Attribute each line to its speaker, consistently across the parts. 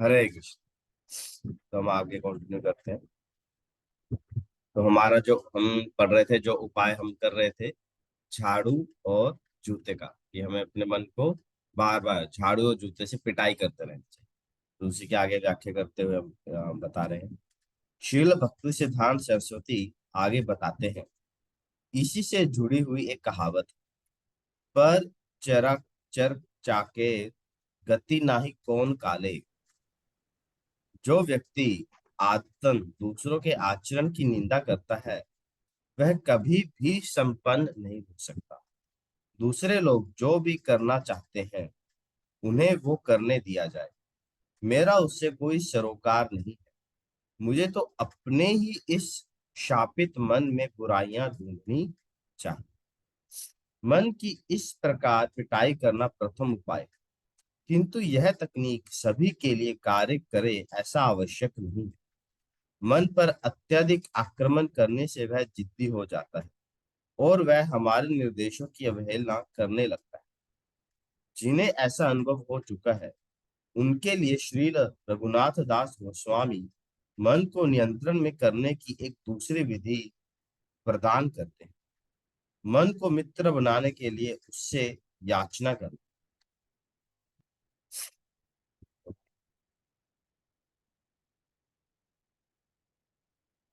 Speaker 1: हरे कृष्ण। तो हम आगे कंटिन्यू करते हैं। तो हमारा जो हम पढ़ रहे थे, जो उपाय हम कर रहे थे, झाड़ू और जूते का, कि हमें अपने मन को बार बार झाड़ू और जूते से पिटाई करते रहना चाहिए। तो उसी के आगे व्याख्या करते हुए हम बता रहे हैं। शील भक्ति सिद्धांत सरस्वती आगे बताते हैं, इसी से जुड़ी हुई एक कहावत, पर चरा चर चाके गति नाही कौन काले। जो व्यक्ति आदतन दूसरों के आचरण की निंदा करता है, वह कभी भी संपन्न नहीं हो सकता। दूसरे लोग जो भी करना चाहते हैं, उन्हें वो करने दिया जाए। मेरा उससे कोई सरोकार नहीं है। मुझे तो अपने ही इस शापित मन में बुराइयां ढूंढनी चाहिए। मन की इस प्रकार पिटाई करना प्रथम उपाय है। किंतु यह तकनीक सभी के लिए कार्य करे ऐसा आवश्यक नहीं है। मन पर अत्यधिक आक्रमण करने से वह जिद्दी हो जाता है और वह हमारे निर्देशों की अवहेलना करने लगता है। जिन्हें ऐसा अनुभव हो चुका है, उनके लिए श्रील रघुनाथ दास गोस्वामी मन को नियंत्रण में करने की एक दूसरी विधि प्रदान करते हैं। मन को मित्र बनाने के लिए उससे याचना करना।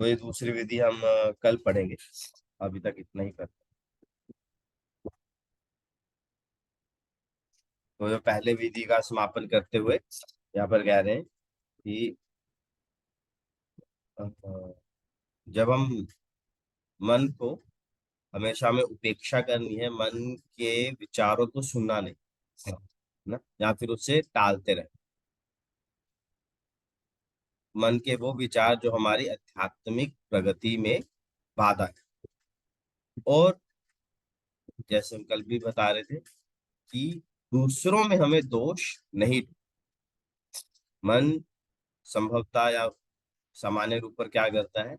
Speaker 1: तो ये दूसरी विधि हम कल पढ़ेंगे। अभी तक इतना ही करते हैं। तो जो पहले विधि का समापन करते हुए यहाँ पर कह रहे हैं कि अ, जब हम मन को हमेशा में उपेक्षा करनी है, मन के विचारों को सुनना नहीं है ना, या फिर उससे टालते रहे। मन के वो विचार जो हमारी आध्यात्मिक प्रगति में बाधा है। और जैसे हम कल भी बता रहे थे कि दूसरों में हमें दोष नहीं। मन संभवतः या सामान्य रूप पर क्या करता है,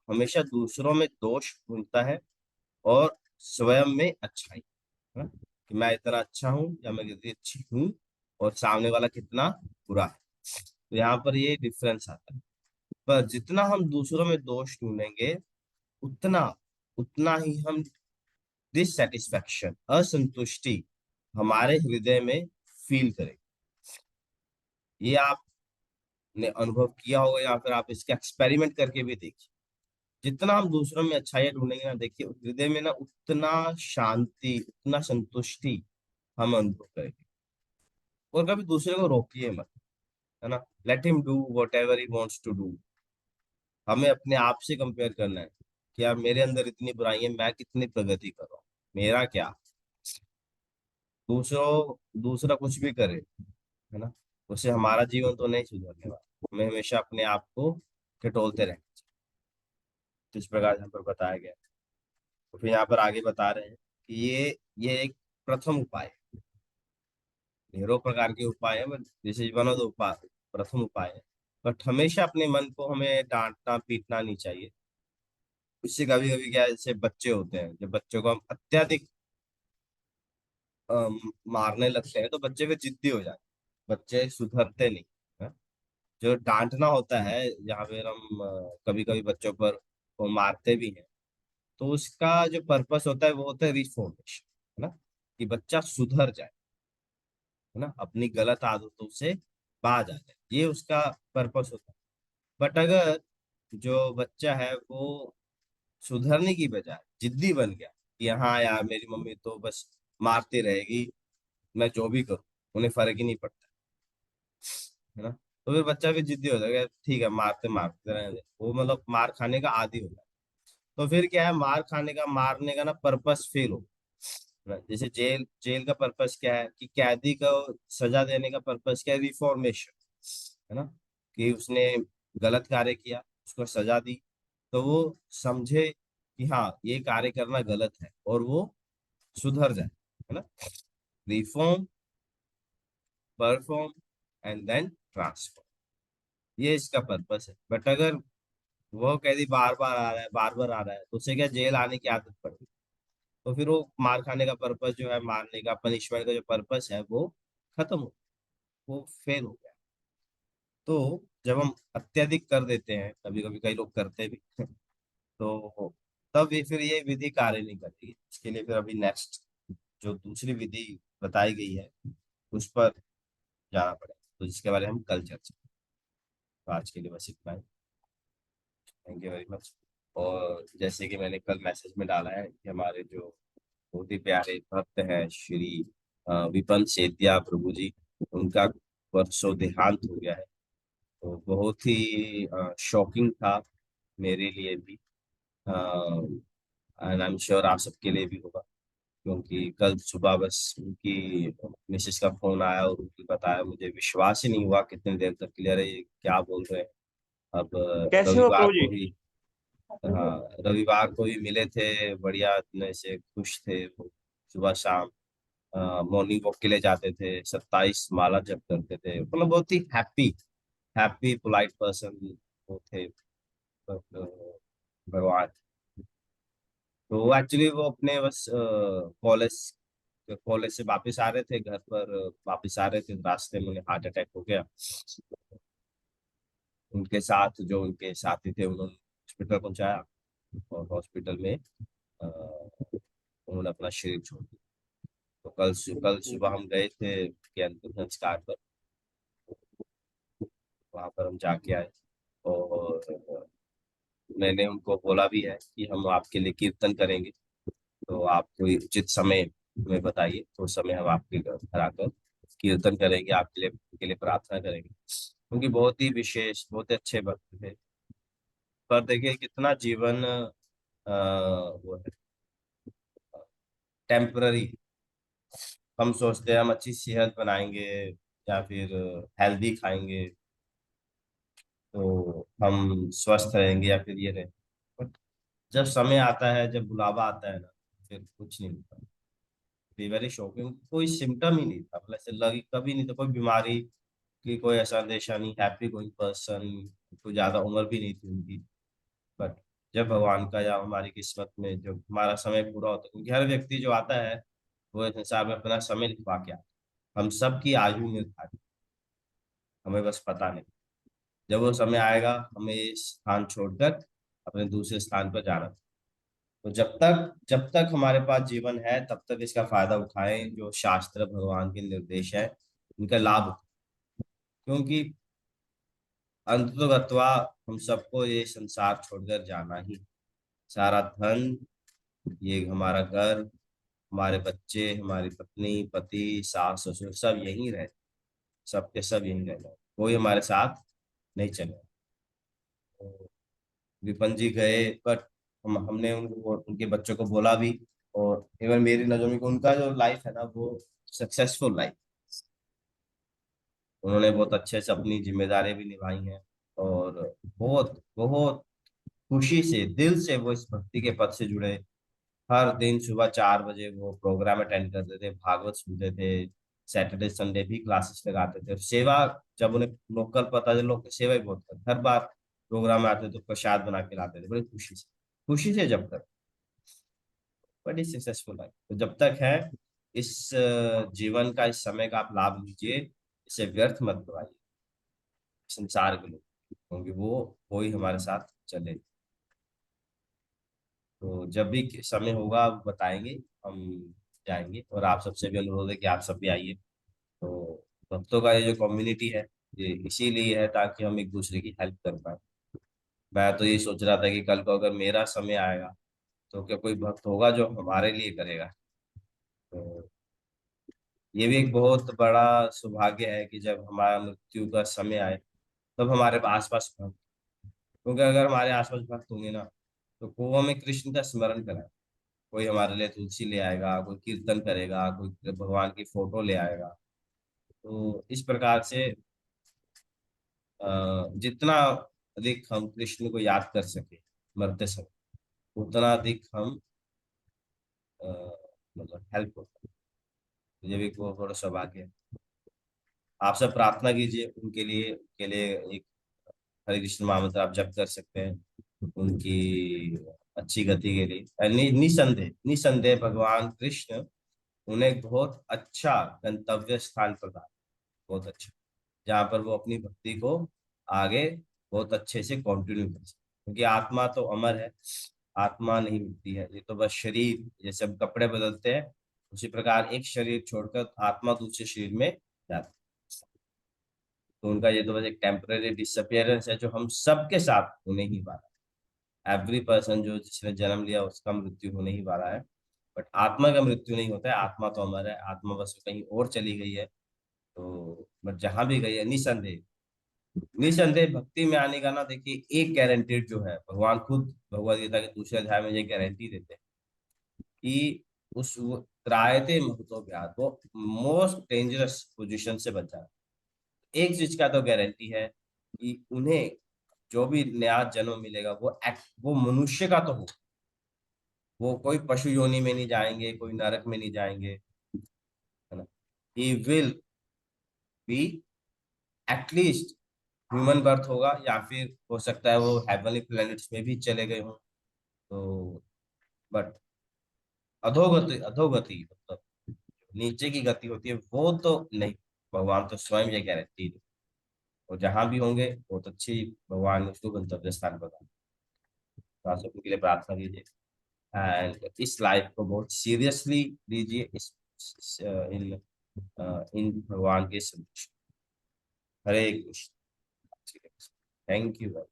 Speaker 1: हमेशा दूसरों में दोष ढूंढता है और स्वयं में अच्छाई, है ना? कि मैं इतना अच्छा हूँ या मैं कितनी अच्छी हूँ, और सामने वाला कितना बुरा है। तो यहाँ पर ये डिफरेंस आता है। पर जितना हम दूसरों में दोष ढूंढेंगे, उतना उतना ही हम डिससेटिस्फैक्शन, असंतुष्टि हमारे हृदय में फील करें। ये आपने अनुभव किया होगा या फिर आप इसका एक्सपेरिमेंट करके भी देखिए। जितना हम दूसरों में अच्छाइयाँ ढूंढेंगे ना, देखिए हृदय में ना उतना शांति, उतना संतुष्टि हम अनुभव करेंगे। और कभी दूसरे को रोकिए मत, है ना। Let him do whatever he wants to do. हमें अपने आप से कंपेयर करना है कि यार मेरे अंदर इतनी बुराई है, मैं कितनी प्रगति कर रहा हूँ, मेरा क्या। दूसरा कुछ भी करे, है ना, उससे हमारा जीवन तो नहीं सुधरने वाला। हमें हमेशा अपने आप को टटोलते रहना चाहिए। तो इस प्रकार यहाँ पर बताया गया है। तो फिर यहाँ पर आगे बता रहे हैं कि ये एक प्रथम उपाय है। ढेरों प्रकार के उपाय है, but this is one of the उपाय, प्रथम उपाय है। बट हमेशा अपने मन को हमें डांटना पीटना नहीं चाहिए। उससे कभी कभी क्या है, जैसे बच्चे होते हैं, जब बच्चों को हम अत्यधिक मारने लगते हैं, तो बच्चे फिर जिद्दी हो जाते हैं, बच्चे सुधरते नहीं, है? जो डांटना होता है, जहाँ पे हम कभी कभी बच्चों पर वो मारते भी हैं, तो उसका जो पर्पस होता है वो होता है रिफॉर्मेशन, है ना, कि बच्चा सुधर जाए, है ना, अपनी गलत आदतों से बाज आ जाए, ये उसका पर्पस होता है। बट अगर जो बच्चा है वो सुधरने की बजाय जिद्दी बन गया कि हाँ यार मेरी मम्मी तो बस मारती रहेगी, मैं जो भी करूँ उन्हें फर्क ही नहीं पड़ता, है ना, तो फिर बच्चा भी जिद्दी हो जाएगा, ठीक है मारते मारते रहने दे, वो मतलब मार खाने का आदी हो जाए। तो फिर क्या है, मार खाने का, मारने का ना पर्पस फेल हो, है ना? जैसे जेल जेल का पर्पस क्या है, कि कैदी को सजा देने का पर्पस क्या है, रिफॉर्मेशन, है ना, कि उसने गलत कार्य किया, उसको सजा दी, तो वो समझे कि हाँ ये कार्य करना गलत है और वो सुधर जाए, है ना। Reform, perform and then transform, ये इसका पर्पस है। बट अगर वो कैदी बार बार आ रहा है, बार बार आ रहा है, तो उसे क्या जेल आने की आदत पड़ गई, तो फिर वो मार खाने का पर्पस जो है, मारने का, पनिशमेंट का जो पर्पस है, वो खत्म हो, वो फेल हो गया। तो जब हम अत्यधिक कर देते हैं, कभी कभी कई लोग करते भी तो तब ये फिर ये विधि कार्य नहीं करती। इसके लिए फिर अभी नेक्स्ट जो दूसरी विधि बताई गई है उस पर जाना पड़ेगा, तो जिसके बारे में हम कल चर्चा करेंगे। तो आज के लिए बस इतना ही। Thank you very much. और जैसे कि मैंने कल मैसेज में डाला है कि हमारे जो बहुत ही प्यारे भक्त हैं श्री विपन सेतिया प्रभु जी, उनका परसों देहांत हो गया है। तो बहुत ही शॉकिंग था मेरे लिए भी, एंड आई एम श्योर आप सबके लिए भी होगा, क्योंकि कल सुबह बस उनकी मिसेस का फोन आया और उनकी बताया, मुझे विश्वास ही नहीं हुआ कितनी देर तक क्लियर है ये क्या बोल रहे हैं। अब
Speaker 2: कैसे हो
Speaker 1: रविवार
Speaker 2: प्रभु जी?
Speaker 1: को ही, हाँ रविवार को ही मिले थे, बढ़िया इतने से खुश थे वो। सुबह शाम मॉर्निंग वॉक के लिए जाते थे, 27 माला जप करते थे, मतलब बहुत ही हैप्पी हैप्पी पोलाइट पर्सन वो थे। भगवान, तो एक्चुअली वो अपने बस कॉलेज कॉलेज से वापस आ रहे थे, घर पर वापस आ रहे थे, रास्ते में उन्हें हार्ट अटैक हो गया। उनके साथ जो उनके साथी थे उन्होंने हॉस्पिटल पहुंचाया, और हॉस्पिटल में उन्होंने अपना शरीर छोड़ दिया। तो कल सुबह हम गए थे उनके अंतिम संस्कार पर, वहां पर हम जाके आए। और मैंने उनको बोला भी है कि हम आपके लिए कीर्तन करेंगे, तो आप कोई उचित समय हमें बताइए, तो उस समय हम आपके घर आकर कीर्तन करेंगे, आपके लिए उनके लिए प्रार्थना करेंगे, क्योंकि बहुत ही विशेष बहुत ही अच्छे भक्त थे। पर देखिए कितना जीवन वो है टेम्पररी। हम सोचते हैं हम अच्छी सेहत बनाएंगे या फिर हेल्दी खाएंगे तो हम स्वस्थ रहेंगे या फिर ये रहे, बट जब समय आता है, जब बुलावा आता है ना, फिर कुछ नहीं होता। बी वेरी शॉकिंग, कोई सिम्टम ही नहीं था, मतलब ऐसे लगी कभी नहीं था कोई बीमारी की, कोई ऐसा अंदेशा नहीं, हैप्पी गोइंग पर्सन, कोई ज्यादा उम्र भी नहीं थी उनकी। बट जब भगवान का या हमारी किस्मत में जब हमारा समय पूरा होता है, क्योंकि हर व्यक्ति जो आता है वो इस संसार में अपना समय लिखवा के आता है। हम सबकी आयु निर्धारित, हमें बस पता नहीं जब वो समय आएगा हमें ये स्थान छोड़कर अपने दूसरे स्थान पर जाना। तो जब तक हमारे पास जीवन है तब तक इसका फायदा उठाएं, जो शास्त्र भगवान के निर्देश है उनका लाभ उठाएं। क्योंकि अंततोगत्वा हम सबको ये संसार छोड़कर जाना ही, सारा धन, ये हमारा घर, हमारे बच्चे, हमारी पत्नी पति सास ससुर सब यहीं रहे, सबके सब यहीं रहना, कोई हमारे साथ नहीं चलेगा। तो विपन जी गए, बट हमने उनके बच्चों को बोला भी, और इवन मेरी नजरों में उनका जो लाइफ है ना वो सक्सेसफुल लाइफ, उन्होंने बहुत अच्छे से अपनी जिम्मेदारी भी निभाई हैं। और बहुत बहुत खुशी से दिल से वो इस भक्ति के पथ से जुड़े। हर दिन सुबह 4 बजे वो प्रोग्राम अटेंड करते थे, भागवत सुनते थे, सैटरडे संडे भी क्लासेस लगाते थे, और सेवा जब उन्हें लोकल पता चला, लोग सेवा ही बहुत करते, हर बार प्रोग्राम में आते तो प्रसाद बना के लाते थे, बड़ी खुशी से जब तक, बड़ी सक्सेसफुल है। तो जब तक है इस जीवन का, इस समय का आप लाभ लीजिए, इसे व्यर्थ मत गवाइए संसार के लोग, क्योंकि वो ही हमारे साथ चले। तो जब भी समय होगा आप बताएंगे, हम जाएंगे, और आप सबसे भी अनुरोध है कि आप सब भी आइए। तो भक्तों का ये जो कम्युनिटी है ये इसीलिए है ताकि हम एक दूसरे की हेल्प कर पाए। मैं तो ये सोच रहा था कि कल को अगर मेरा समय आएगा तो क्या कोई भक्त होगा जो हमारे लिए करेगा। तो ये भी एक बहुत बड़ा सौभाग्य है कि जब हमारा मृत्यु का समय आए तब हमारे आसपास भक्त, क्योंकि अगर हमारे आसपास भक्त होंगे ना तो वो हमें कृष्ण का स्मरण कराए। कोई हमारे लिए तुलसी ले आएगा, कोई कीर्तन करेगा, कोई भगवान की फोटो ले आएगा। तो इस प्रकार से जितना अधिक हम कृष्ण को याद कर सके मरते समय, उतना अधिक हम अ, मतलब हेल्प होता है। तो ये भी एक बहुत बड़ा सौभाग्य है। आप सब प्रार्थना कीजिए उनके लिए एक हरे कृष्ण महामंत्र आप जप कर सकते हैं उनकी अच्छी गति के लिए। निसंदेह निसंदेह भगवान कृष्ण उन्हें एक बहुत अच्छा गंतव्य स्थान प्रदान, बहुत अच्छा। जहाँ पर वो अपनी भक्ति को आगे बहुत अच्छे से कंटिन्यू कर सके, क्योंकि आत्मा तो अमर है, आत्मा नहीं मिलती है, ये तो बस शरीर, जैसे हम कपड़े बदलते हैं उसी प्रकार एक शरीर छोड़कर आत्मा दूसरे शरीर में जाती है। तो उनका ये तो बस एक टेम्पररी डिसअपियरेंस है जो हम सबके साथ होने ही वाला है। एवरी पर्सन जो जिसने जन्म लिया उसका मृत्यु होने ही वाला है, बट आत्मा का मृत्यु नहीं होता है, आत्मा तो अमर है, आत्मा बस कहीं और चली गई है। तो बट जहां भी गई है, निसंदेह, निसंदेह भक्ति में आने का ना, देखिए एक गारंटेड जो है, भगवान खुद भगवद गीता के दूसरे अध्याय में ये गारंटी देते हैं कि उस त्रायते महतो व्याध, वो मोस्ट डेंजरस पोजीशन से बचा है। एक चीज का तो गारंटी है कि उन्हें जो भी नया जन्म मिलेगा वो मनुष्य का तो हो, वो कोई पशु योनि में नहीं जाएंगे, कोई नरक में नहीं जाएंगे, है ना। He will be at least human birth होगा, या फिर हो सकता है वो हेवनली प्लैनेट्स में भी चले गए हों। तो बट अधोगति, अधोगति मतलब नीचे की गति होती है वो तो नहीं, भगवान तो स्वयं ये गारंटी है। और जहां भी होंगे बहुत अच्छी, भगवान उसको गंतव्य स्थान बताए। तो आप सबके लिए प्रार्थना कीजिए एंड इस लाइफ को बहुत सीरियसली लीजिए, इन इन भगवान के संदेश। हरे कृष्ण। Thank you.